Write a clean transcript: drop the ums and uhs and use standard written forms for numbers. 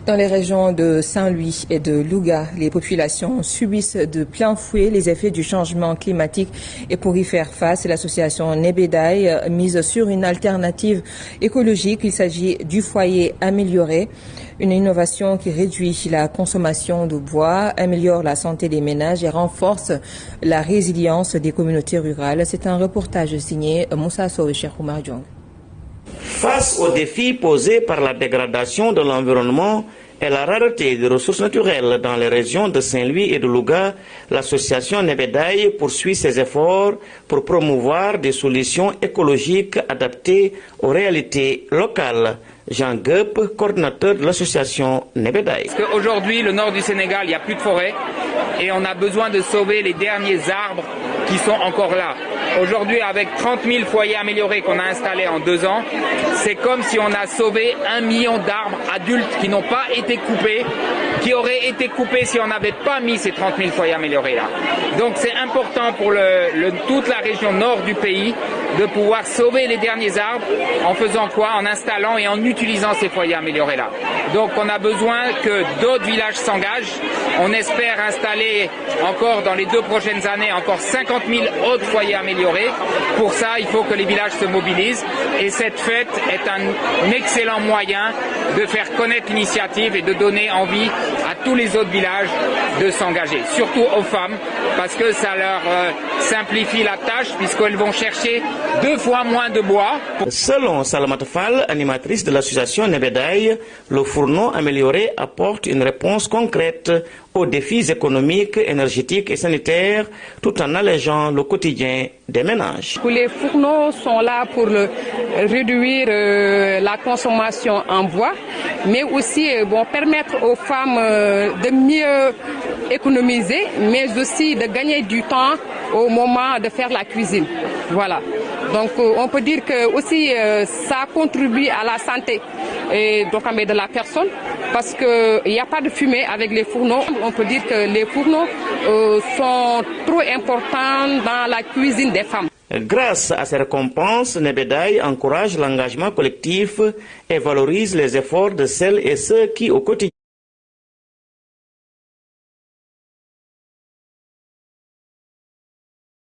Dans les régions de Saint-Louis et de Louga, les populations subissent de plein fouet les effets du changement climatique et pour y faire face, l'association Nebedaye mise sur une alternative écologique. Il s'agit du foyer amélioré, une innovation qui réduit la consommation de bois, améliore la santé des ménages et renforce la résilience des communautés rurales. C'est un reportage signé Moussa Sow et Cheikh Oumar Diong. Face aux défis posés par la dégradation de l'environnement et la rareté des ressources naturelles dans les régions de Saint-Louis et de Louga, l'association Nebedaye poursuit ses efforts pour promouvoir des solutions écologiques adaptées aux réalités locales. Jean Guep, coordinateur de l'association Nebedaye. Parce qu'aujourd'hui, le nord du Sénégal, il n'y a plus de forêt et on a besoin de sauver les derniers arbres qui sont encore là. Aujourd'hui, avec 30 000 foyers améliorés qu'on a installés en 2 ans, c'est comme si on a sauvé 1 million d'arbres adultes qui n'ont pas été coupés, qui auraient été coupés si on n'avait pas mis ces 30 000 foyers améliorés là. Donc c'est important pour toute la région nord du pays de pouvoir sauver les derniers arbres en faisant quoi? En installant et en utilisant ces foyers améliorés là. Donc on a besoin que d'autres villages s'engagent. On espère installer encore dans les 2 prochaines années encore 50 000 autres foyers améliorés. Pour ça, il faut que les villages se mobilisent et cette fête est un excellent moyen de faire connaître l'initiative et de donner envie à tous les autres villages de s'engager, surtout aux femmes, parce que ça leur simplifie la tâche puisqu'elles vont chercher 2 fois moins de bois. Selon Salamata Fall, animatrice de l'association Nebedaye, le fourneau amélioré apporte une réponse concrète aux défis économiques, énergétiques et sanitaires, tout en allégeant le quotidien des ménages. Les fourneaux sont là pour réduire la consommation en bois, mais aussi permettre aux femmes de mieux économiser, mais aussi de gagner du temps au moment de faire la cuisine. Voilà. Donc on peut dire que aussi ça contribue à la santé de la personne parce qu'il n'y a pas de fumée avec les fourneaux. On peut dire que les fourneaux sont trop importants dans la cuisine des femmes. Grâce à ces récompenses, Nebedaye encourage l'engagement collectif et valorise les efforts de celles et ceux qui au quotidien